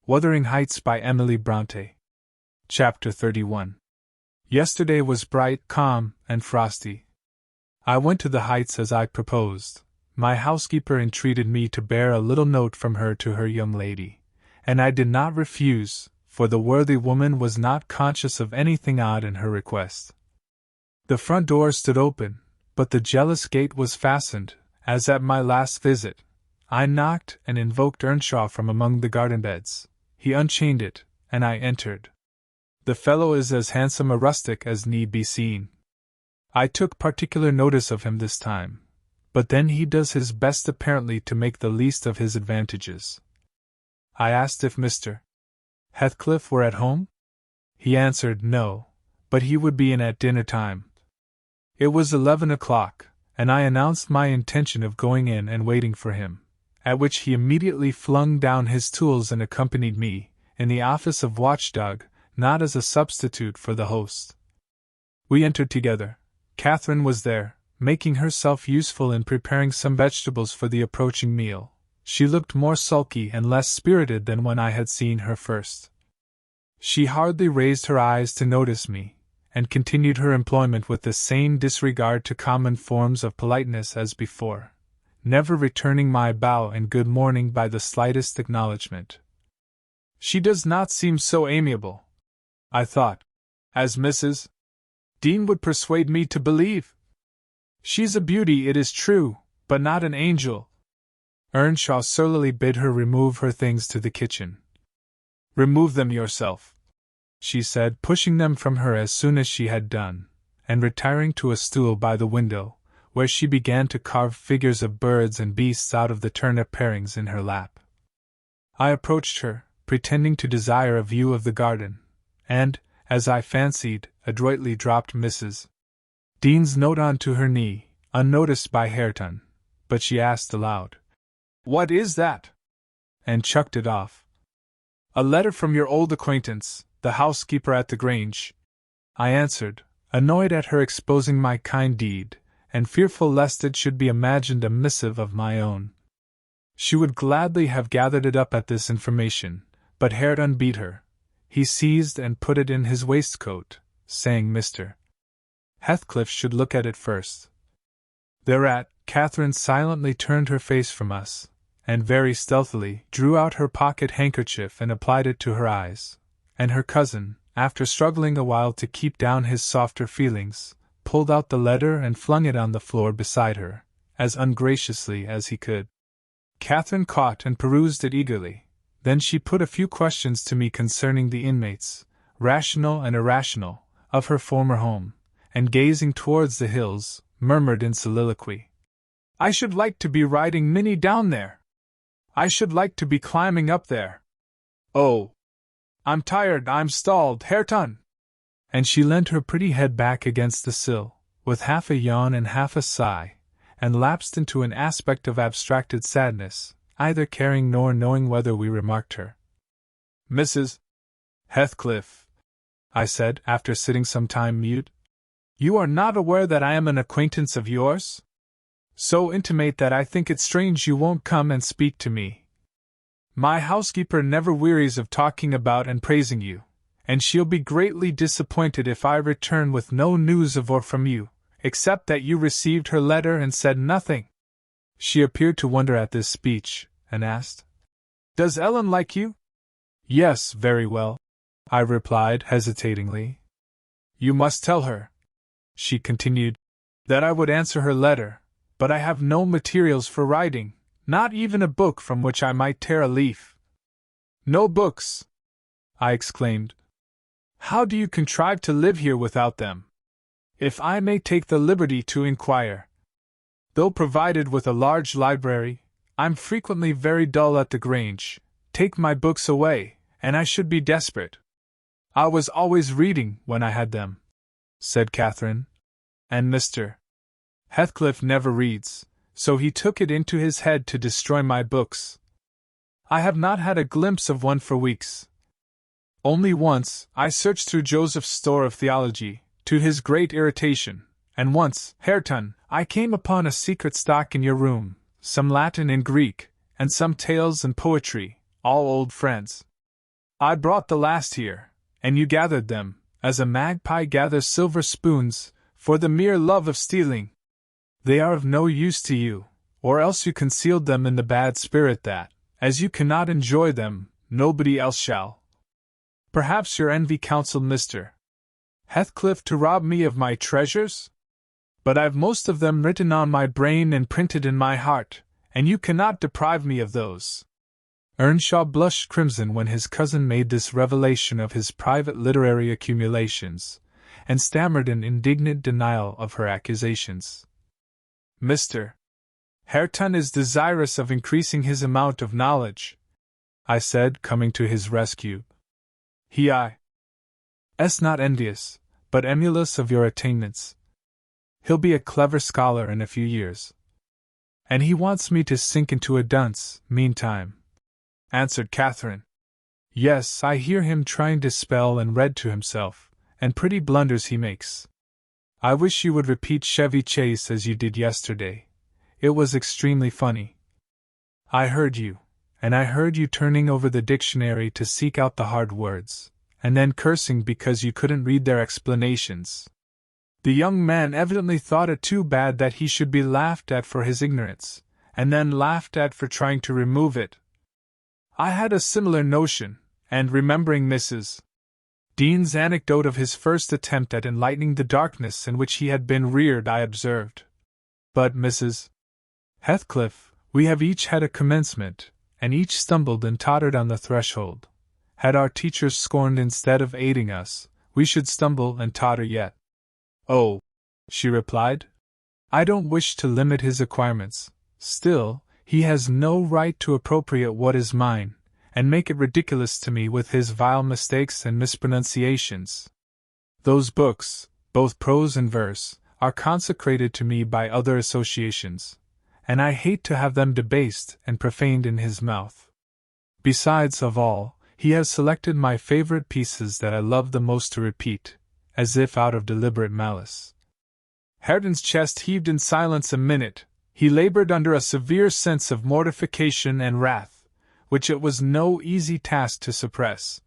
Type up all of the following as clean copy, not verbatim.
Wuthering Heights by Emily Brontë. Chapter 31. Yesterday was bright, calm, and frosty. I went to the Heights as I proposed. My housekeeper entreated me to bear a little note from her to her young lady, and I did not refuse, for the worthy woman was not conscious of anything odd in her request. The front door stood open, but the jealous gate was fastened, as at my last visit. I knocked and invoked Earnshaw from among the garden beds. He unchained it, and I entered. The fellow is as handsome a rustic as need be seen. I took particular notice of him this time, but then he does his best apparently to make the least of his advantages. I asked if Mr. Heathcliff were at home? He answered no, but he would be in at dinner time. It was 11 o'clock, and I announced my intention of going in and waiting for him, at which he immediately flung down his tools and accompanied me, in the office of watchdog, not as a substitute for the host. We entered together. Catherine was there, making herself useful in preparing some vegetables for the approaching meal. She looked more sulky and less spirited than when I had seen her first. She hardly raised her eyes to notice me, and continued her employment with the same disregard to common forms of politeness as before, never returning my bow and good morning by the slightest acknowledgment. She does not seem so amiable, I thought, as Mrs. Dean would persuade me to believe. She's a beauty, it is true, but not an angel. Earnshaw surlily bid her remove her things to the kitchen. Remove them yourself, she said, pushing them from her as soon as she had done, and retiring to a stool by the window, where she began to carve figures of birds and beasts out of the turnip parings in her lap. I approached her, pretending to desire a view of the garden, and, as I fancied, adroitly dropped Mrs. Dean's note on to her knee, unnoticed by Hareton, but she asked aloud, "What is that?" and chucked it off. "A letter from your old acquaintance, the housekeeper at the Grange," I answered, annoyed at her exposing my kind deed, and fearful lest it should be imagined a missive of my own. She would gladly have gathered it up at this information, but Hareton beat her. He seized and put it in his waistcoat, saying Mr. Heathcliff should look at it first. Thereat, Catherine silently turned her face from us, and very stealthily drew out her pocket handkerchief and applied it to her eyes, and her cousin, after struggling a while to keep down his softer feelings, pulled out the letter and flung it on the floor beside her, as ungraciously as he could. Catherine caught and perused it eagerly. Then she put a few questions to me concerning the inmates, rational and irrational, of her former home, and gazing towards the hills, murmured in soliloquy, "I should like to be riding Minnie down there. I should like to be climbing up there. Oh! I'm tired, I'm stalled, Hareton!" And she leant her pretty head back against the sill, with half a yawn and half a sigh, and lapsed into an aspect of abstracted sadness, either caring nor knowing whether we remarked her. "Mrs. Heathcliff," I said, after sitting some time mute, "you are not aware that I am an acquaintance of yours? So intimate that I think it strange you won't come and speak to me. My housekeeper never wearies of talking about and praising you, and she'll be greatly disappointed if I return with no news of or from you, except that you received her letter and said nothing." She appeared to wonder at this speech, and asked, "Does Ellen like you?" "Yes, very well," I replied hesitatingly. "You must tell her," she continued, "that I would answer her letter, but I have no materials for writing, not even a book from which I might tear a leaf." "No books!" I exclaimed. "How do you contrive to live here without them? If I may take the liberty to inquire. Though provided with a large library, I'm frequently very dull at the Grange. Take my books away, and I should be desperate." "I was always reading when I had them," said Catherine. "And Mr. Heathcliff never reads, so he took it into his head to destroy my books. I have not had a glimpse of one for weeks. Only once I searched through Joseph's store of theology, to his great irritation, and once, Hareton, I came upon a secret stock in your room, some Latin and Greek, and some tales and poetry, all old friends. I brought the last here, and you gathered them, as a magpie gathers silver spoons, for the mere love of stealing. They are of no use to you, or else you concealed them in the bad spirit that, as you cannot enjoy them, nobody else shall. Perhaps your envy counseled Mr. Heathcliff to rob me of my treasures? But I've most of them written on my brain and printed in my heart, and you cannot deprive me of those. Earnshaw blushed crimson when his cousin made this revelation of his private literary accumulations, and stammered an indignant denial of her accusations. Mr. Hareton is desirous of increasing his amount of knowledge, I said, coming to his rescue. He is not envious, but emulous of your attainments. He'll be a clever scholar in a few years. And he wants me to sink into a dunce, meantime, answered Catherine. Yes, I hear him trying to spell and read to himself, and pretty blunders he makes. I wish you would repeat Chevy Chase as you did yesterday. It was extremely funny. I heard you, and I heard you turning over the dictionary to seek out the hard words, and then cursing because you couldn't read their explanations. The young man evidently thought it too bad that he should be laughed at for his ignorance, and then laughed at for trying to remove it. I had a similar notion, and remembering Mrs. Dean's anecdote of his first attempt at enlightening the darkness in which he had been reared, I observed. But, Mrs. Heathcliff, we have each had a commencement, and each stumbled and tottered on the threshold. Had our teachers scorned instead of aiding us, we should stumble and totter yet. Oh, she replied, I don't wish to limit his acquirements. Still, he has no right to appropriate what is mine, and make it ridiculous to me with his vile mistakes and mispronunciations. Those books, both prose and verse, are consecrated to me by other associations, and I hate to have them debased and profaned in his mouth. Besides of all, he has selected my favorite pieces that I love the most to repeat, as if out of deliberate malice. Hareton's chest heaved in silence a minute. He labored under a severe sense of mortification and wrath, which it was no easy task to suppress.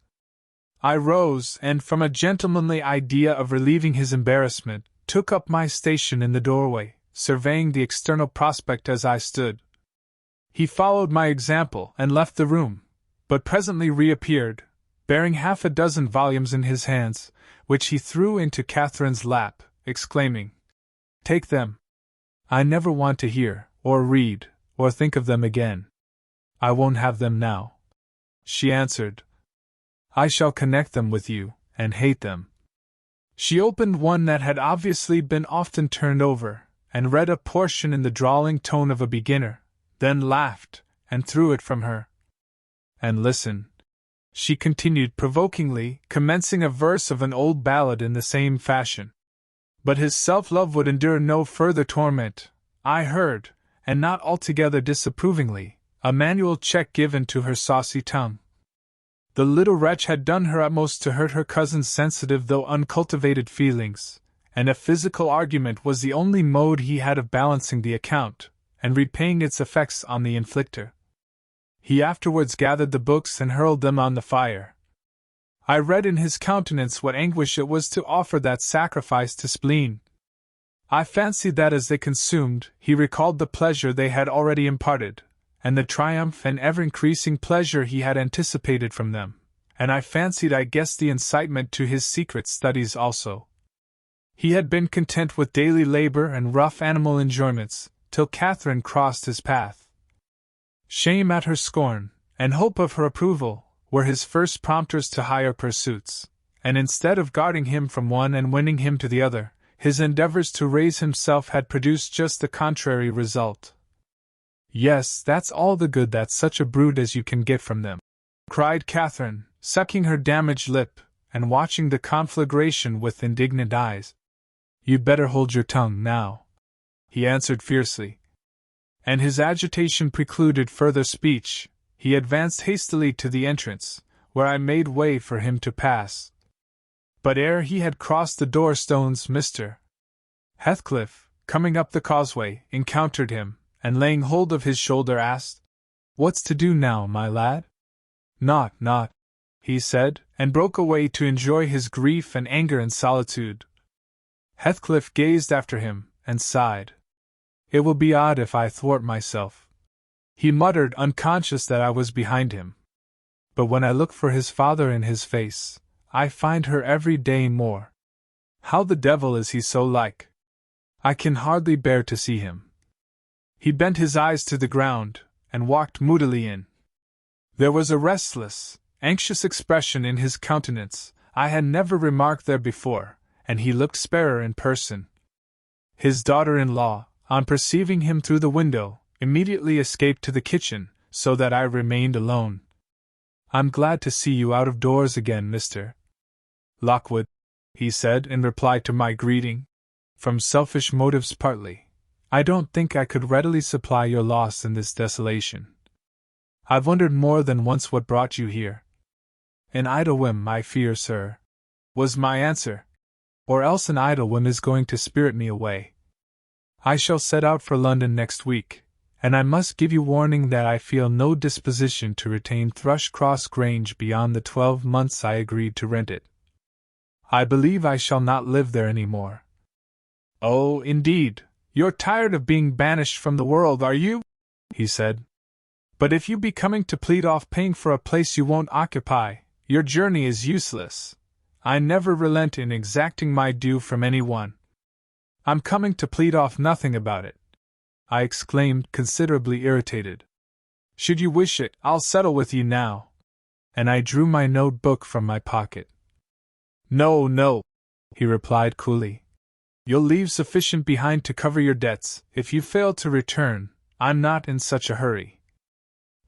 I rose, and from a gentlemanly idea of relieving his embarrassment, took up my station in the doorway, surveying the external prospect as I stood. He followed my example and left the room, but presently reappeared, bearing 6 volumes in his hands, which he threw into Catherine's lap, exclaiming, Take them. I never want to hear, or read, or think of them again. I won't have them now. She answered, I shall connect them with you, and hate them. She opened one that had obviously been often turned over, and read a portion in the drawling tone of a beginner, then laughed, and threw it from her. And listen, she continued provokingly, commencing a verse of an old ballad in the same fashion. But his self-love would endure no further torment. I heard, and not altogether disapprovingly, a manual check given to her saucy tongue. The little wretch had done her utmost to hurt her cousin's sensitive though uncultivated feelings, and a physical argument was the only mode he had of balancing the account, and repaying its effects on the inflictor. He afterwards gathered the books and hurled them on the fire. I read in his countenance what anguish it was to offer that sacrifice to spleen. I fancied that as they consumed, he recalled the pleasure they had already imparted, and the triumph and ever-increasing pleasure he had anticipated from them, and I fancied I guessed the incitement to his secret studies also. He had been content with daily labor and rough animal enjoyments, till Catherine crossed his path. Shame at her scorn, and hope of her approval, were his first prompters to higher pursuits, and instead of guarding him from one and winning him to the other, his endeavors to raise himself had produced just the contrary result. Yes, that's all the good that such a brood as you can get from them, cried Catherine, sucking her damaged lip, and watching the conflagration with indignant eyes. You'd better hold your tongue now, he answered fiercely. And his agitation precluded further speech. He advanced hastily to the entrance, where I made way for him to pass. But ere he had crossed the door-stones, Mr. Heathcliff, coming up the causeway, encountered him, and laying hold of his shoulder asked, What's to do now, my lad? Naught, he said, and broke away to enjoy his grief and anger in solitude. Heathcliff gazed after him, and sighed. It will be odd if I thwart myself, he muttered, unconscious that I was behind him. But when I look for his father in his face, I find her every day more. How the devil is he so like? I can hardly bear to see him. He bent his eyes to the ground, and walked moodily in. There was a restless, anxious expression in his countenance I had never remarked there before, and he looked sparer in person. His daughter-in-law, on perceiving him through the window, immediately escaped to the kitchen, so that I remained alone. "I'm glad to see you out of doors again, Mr. Lockwood," he said in reply to my greeting. "From selfish motives partly, I don't think I could readily supply your loss in this desolation. I've wondered more than once what brought you here." "An idle whim, I fear, sir," was my answer. "Or else an idle whim is going to spirit me away. I shall set out for London next week, and I must give you warning that I feel no disposition to retain Thrushcross Grange beyond the 12 months I agreed to rent it. I believe I shall not live there any more." "Oh, indeed, you're tired of being banished from the world, are you?" he said. "But if you be coming to plead off paying for a place you won't occupy, your journey is useless. I never relent in exacting my due from any one." "I'm coming to plead off nothing about it," I exclaimed, considerably irritated. "Should you wish it, I'll settle with you now." And I drew my note-book from my pocket. "No, no," he replied coolly. "You'll leave sufficient behind to cover your debts. If you fail to return, I'm not in such a hurry.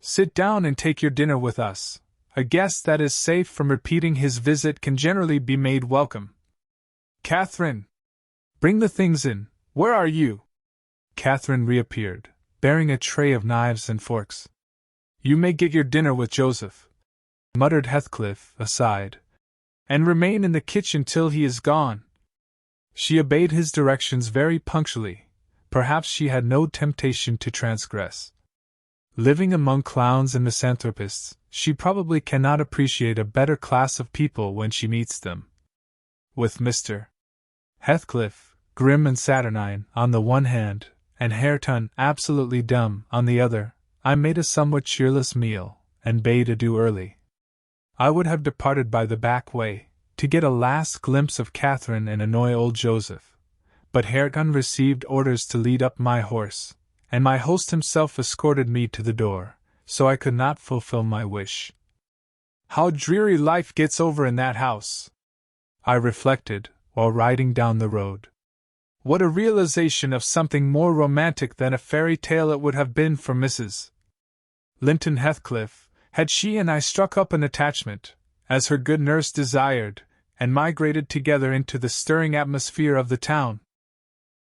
Sit down and take your dinner with us. A guest that is safe from repeating his visit can generally be made welcome. Catherine! Bring the things in. Where are you?" Catherine reappeared, bearing a tray of knives and forks. "You may get your dinner with Joseph," muttered Heathcliff, aside, "and remain in the kitchen till he is gone." She obeyed his directions very punctually. Perhaps she had no temptation to transgress. Living among clowns and misanthropists, she probably cannot appreciate a better class of people when she meets them. With Mr. Heathcliff, grim and saturnine, on the one hand, and Hareton, absolutely dumb, on the other, I made a somewhat cheerless meal, and bade adieu early. I would have departed by the back way, to get a last glimpse of Catherine and annoy old Joseph, but Hareton received orders to lead up my horse, and my host himself escorted me to the door, so I could not fulfill my wish. How dreary life gets over in that house, I reflected, while riding down the road. What a realization of something more romantic than a fairy tale it would have been for Mrs. Linton Heathcliff, had she and I struck up an attachment, as her good nurse desired, and migrated together into the stirring atmosphere of the town.